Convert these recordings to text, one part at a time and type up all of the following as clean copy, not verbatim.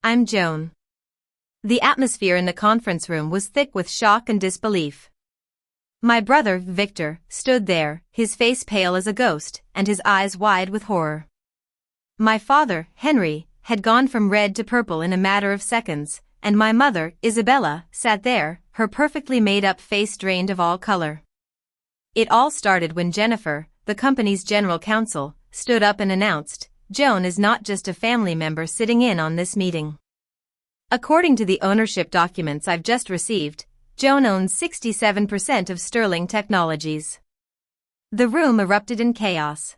I'm Joan. The atmosphere in the conference room was thick with shock and disbelief. My brother, Victor, stood there, his face pale as a ghost, and his eyes wide with horror. My father, Henry, had gone from red to purple in a matter of seconds, and my mother, Isabella, sat there, her perfectly made-up face drained of all color. It all started when Jennifer, the company's general counsel, stood up and announced, "Joan is not just a family member sitting in on this meeting. According to the ownership documents I've just received, Joan owns 67% of Sterling Technologies." The room erupted in chaos.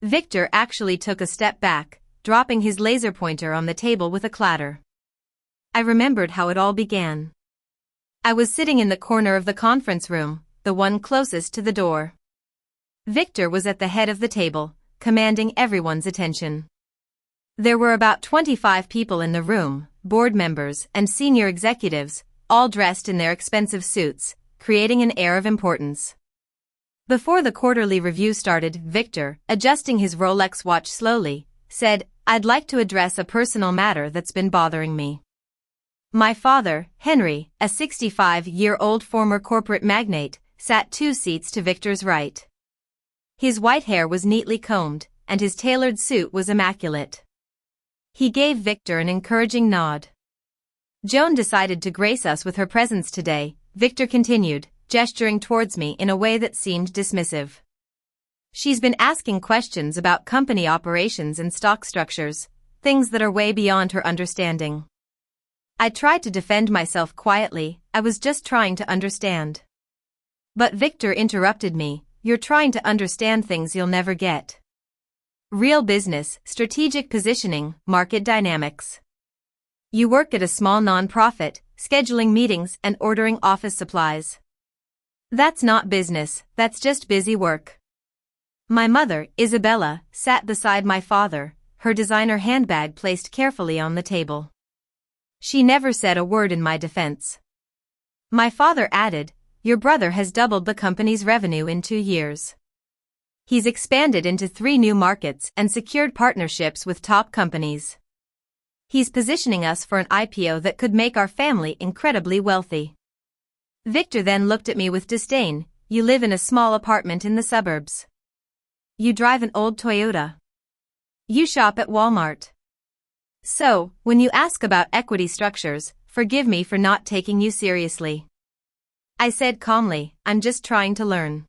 Victor actually took a step back, dropping his laser pointer on the table with a clatter. I remembered how it all began. I was sitting in the corner of the conference room, the one closest to the door. Victor was at the head of the table, commanding everyone's attention. There were about 25 people in the room, board members and senior executives, all dressed in their expensive suits, creating an air of importance. Before the quarterly review started, Victor, adjusting his Rolex watch slowly, said, "I'd like to address a personal matter that's been bothering me." My father, Henry, a 65-year-old former corporate magnate, sat 2 seats to Victor's right. His white hair was neatly combed, and his tailored suit was immaculate. He gave Victor an encouraging nod. "Joan decided to grace us with her presence today," Victor continued, gesturing towards me in a way that seemed dismissive. "She's been asking questions about company operations and stock structures, things that are way beyond her understanding." I tried to defend myself quietly, I was just trying to understand. But Victor interrupted me, "You're trying to understand things you'll never get. Real business, strategic positioning, market dynamics. You work at a small non-profit, scheduling meetings and ordering office supplies. That's not business, that's just busy work." My mother, Isabella, sat beside my father, her designer handbag placed carefully on the table. She never said a word in my defense. My father added, "Your brother has doubled the company's revenue in 2 years. He's expanded into 3 new markets and secured partnerships with top companies. He's positioning us for an IPO that could make our family incredibly wealthy." Victor then looked at me with disdain, "You live in a small apartment in the suburbs. You drive an old Toyota. You shop at Walmart. So, when you ask about equity structures, forgive me for not taking you seriously." I said calmly, "I'm just trying to learn."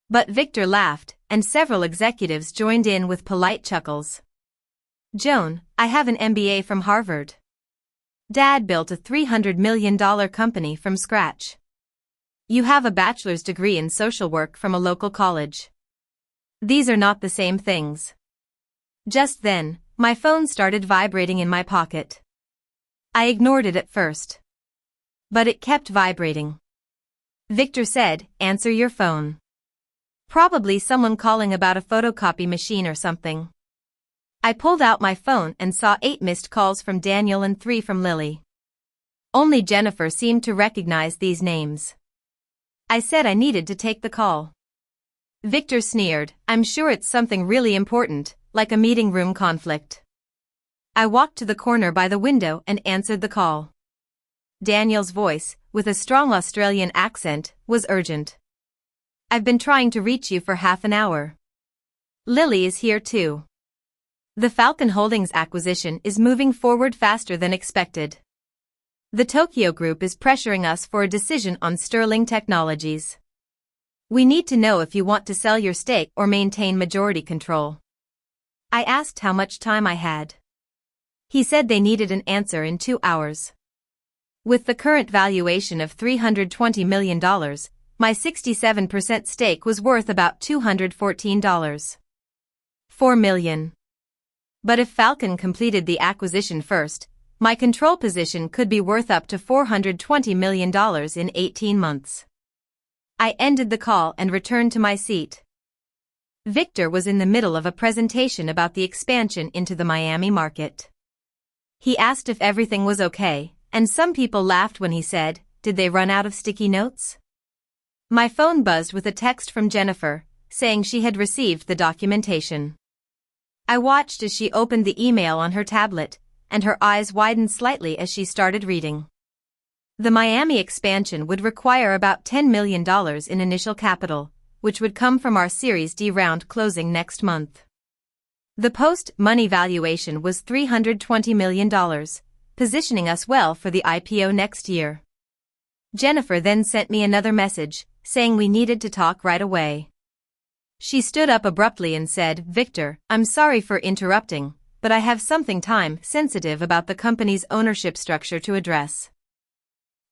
But Victor laughed, and several executives joined in with polite chuckles. "Joan, I have an MBA from Harvard. Dad built a $300 million company from scratch. You have a bachelor's degree in social work from a local college. These are not the same things." Just then, my phone started vibrating in my pocket. I ignored it at first. But it kept vibrating. Victor said, "Answer your phone. Probably someone calling about a photocopy machine or something." I pulled out my phone and saw 8 missed calls from Daniel and 3 from Lily. Only Jennifer seemed to recognize these names. I said I needed to take the call. Victor sneered, "I'm sure it's something really important, like a meeting room conflict." I walked to the corner by the window and answered the call. Daniel's voice, with a strong Australian accent, was urgent. "I've been trying to reach you for half an hour. Lily is here too. The Falcon Holdings acquisition is moving forward faster than expected. The Tokyo Group is pressuring us for a decision on Sterling Technologies. We need to know if you want to sell your stake or maintain majority control." I asked how much time I had. He said they needed an answer in 2 hours. With the current valuation of $320 million, my 67% stake was worth about $214.4 million. But if Falcon completed the acquisition first, my control position could be worth up to $420 million in 18 months. I ended the call and returned to my seat. Victor was in the middle of a presentation about the expansion into the Miami market. He asked if everything was okay, and some people laughed when he said, "Did they run out of sticky notes?" My phone buzzed with a text from Jennifer, saying she had received the documentation. I watched as she opened the email on her tablet, and her eyes widened slightly as she started reading. The Miami expansion would require about $10 million in initial capital, which would come from our Series D round closing next month. The post-money valuation was $320 million, positioning us well for the IPO next year. Jennifer then sent me another message, saying we needed to talk right away. She stood up abruptly and said, "Victor, I'm sorry for interrupting, but I have something time-sensitive about the company's ownership structure to address."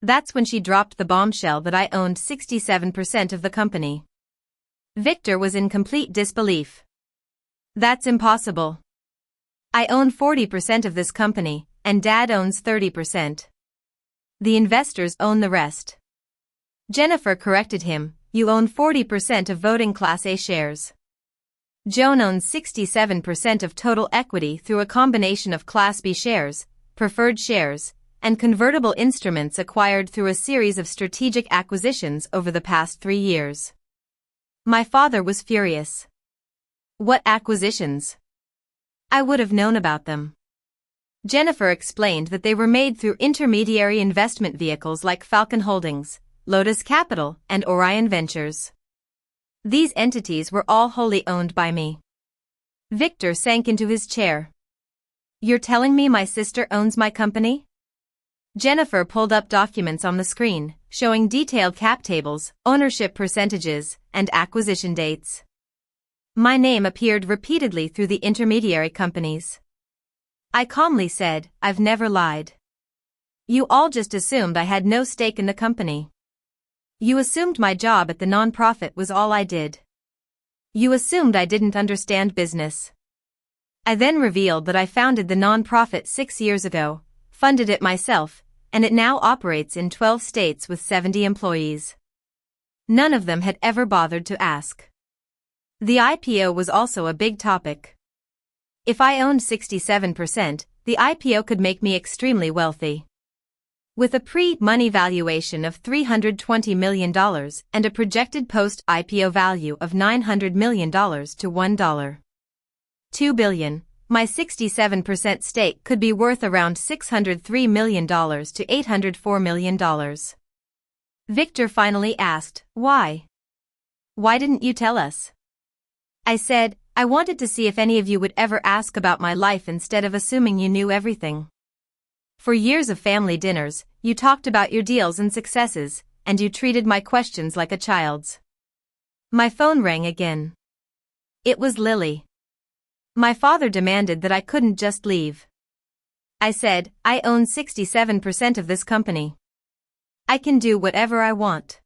That's when she dropped the bombshell that I owned 67% of the company. Victor was in complete disbelief. "That's impossible. I own 40% of this company, and Dad owns 30%. The investors own the rest." Jennifer corrected him, "You own 40% of voting Class A shares. Joan owns 67% of total equity through a combination of Class B shares, preferred shares, and convertible instruments acquired through a series of strategic acquisitions over the past 3 years." My father was furious. "What acquisitions? I would have known about them." Jennifer explained that they were made through intermediary investment vehicles like Falcon Holdings, Lotus Capital, and Orion Ventures. These entities were all wholly owned by me. Victor sank into his chair. "You're telling me my sister owns my company?" Jennifer pulled up documents on the screen, showing detailed cap tables, ownership percentages, and acquisition dates. My name appeared repeatedly through the intermediary companies. I calmly said, "I've never lied. You all just assumed I had no stake in the company. You assumed my job at the nonprofit was all I did. You assumed I didn't understand business." I then revealed that I founded the nonprofit 6 years ago, funded it myself, and it now operates in 12 states with 70 employees. None of them had ever bothered to ask. The IPO was also a big topic. If I owned 67%, the IPO could make me extremely wealthy. With a pre-money valuation of $320 million and a projected post-IPO value of $900 million to $1.2 billion, my 67% stake could be worth around $603 million to $804 million. Victor finally asked, "Why? Why didn't you tell us?" I said, "I wanted to see if any of you would ever ask about my life instead of assuming you knew everything. For years of family dinners, you talked about your deals and successes, and you treated my questions like a child's." My phone rang again. It was Lily. My father demanded that I couldn't just leave. I said, "I own 67% of this company. I can do whatever I want.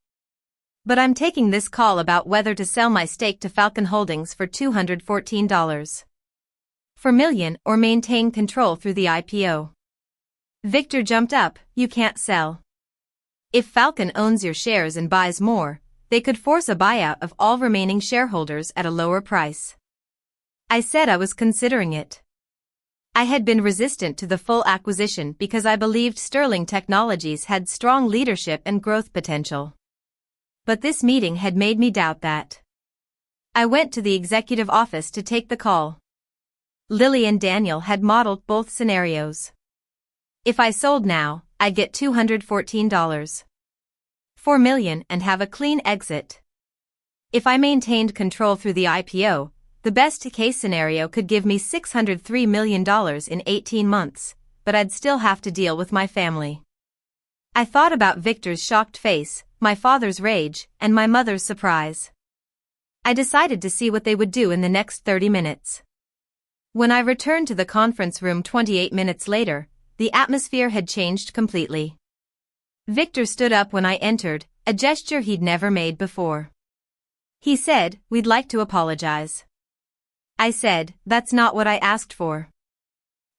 But I'm taking this call about whether to sell my stake to Falcon Holdings for $214 per million or maintain control through the IPO." Victor jumped up, "You can't sell. If Falcon owns your shares and buys more, they could force a buyout of all remaining shareholders at a lower price." I said I was considering it. I had been resistant to the full acquisition because I believed Sterling Technologies had strong leadership and growth potential. But this meeting had made me doubt that. I went to the executive office to take the call. Lily and Daniel had modeled both scenarios. If I sold now, I'd get $214.4 million and have a clean exit. If I maintained control through the IPO, the best-case scenario could give me $603 million in 18 months, but I'd still have to deal with my family. I thought about Victor's shocked face, my father's rage, and my mother's surprise. I decided to see what they would do in the next 30 minutes. When I returned to the conference room 28 minutes later, the atmosphere had changed completely. Victor stood up when I entered, a gesture he'd never made before. He said, "We'd like to apologize." I said, "That's not what I asked for.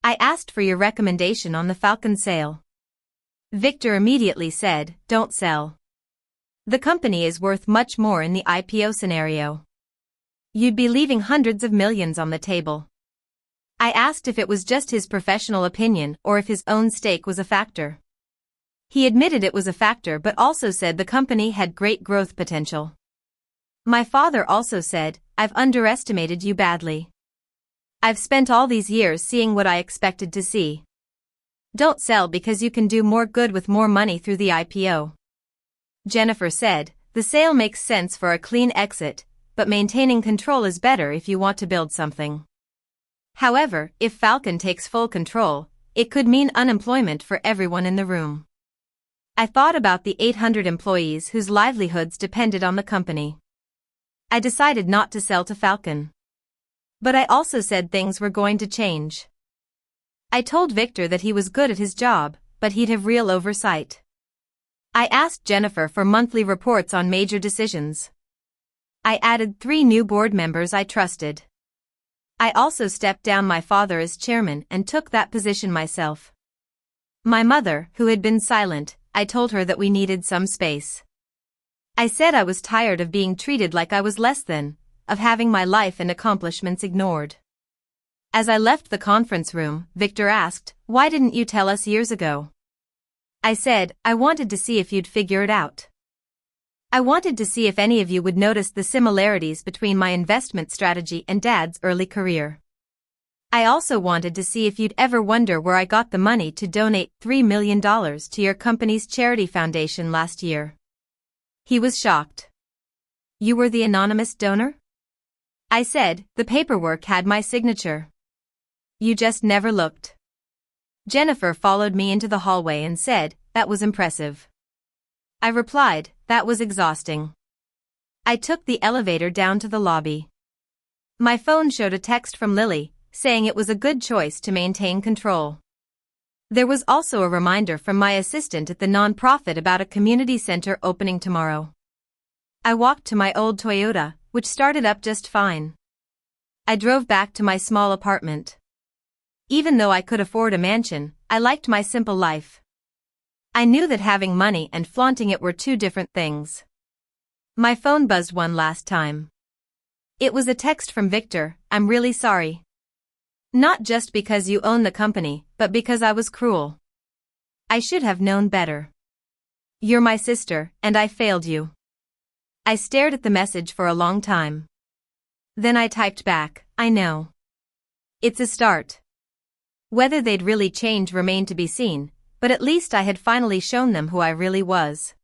I asked for your recommendation on the Falcon sale." Victor immediately said, "Don't sell. The company is worth much more in the IPO scenario. You'd be leaving hundreds of millions on the table." I asked if it was just his professional opinion or if his own stake was a factor. He admitted it was a factor but also said the company had great growth potential. My father also said, "I've underestimated you badly. I've spent all these years seeing what I expected to see. Don't sell because you can do more good with more money through the IPO. Jennifer said, the sale makes sense for a clean exit, but maintaining control is better if you want to build something. However, if Falcon takes full control, it could mean unemployment for everyone in the room. I thought about the 800 employees whose livelihoods depended on the company. I decided not to sell to Falcon. But I also said things were going to change. I told Victor that he was good at his job, but he'd have real oversight. I asked Jennifer for monthly reports on major decisions. I added 3 new board members I trusted. I also stepped down my father as chairman and took that position myself. My mother, who had been silent, I told her that we needed some space. I said I was tired of being treated like I was less than, of having my life and accomplishments ignored. As I left the conference room, Victor asked, "Why didn't you tell us years ago?" I said, "I wanted to see if you'd figure it out. I wanted to see if any of you would notice the similarities between my investment strategy and Dad's early career. I also wanted to see if you'd ever wonder where I got the money to donate $3 million to your company's charity foundation last year." He was shocked. "You were the anonymous donor?" I said, "The paperwork had my signature. You just never looked." Jennifer followed me into the hallway and said, "That was impressive." I replied, "That was exhausting." I took the elevator down to the lobby. My phone showed a text from Lily, saying it was a good choice to maintain control. There was also a reminder from my assistant at the nonprofit about a community center opening tomorrow. I walked to my old Toyota, which started up just fine. I drove back to my small apartment. Even though I could afford a mansion, I liked my simple life. I knew that having money and flaunting it were two different things. My phone buzzed one last time. It was a text from Victor, "I'm really sorry. Not just because you own the company, but because I was cruel. I should have known better. You're my sister, and I failed you." I stared at the message for a long time. Then I typed back, "I know. It's a start." Whether they'd really change remained to be seen, but at least I had finally shown them who I really was.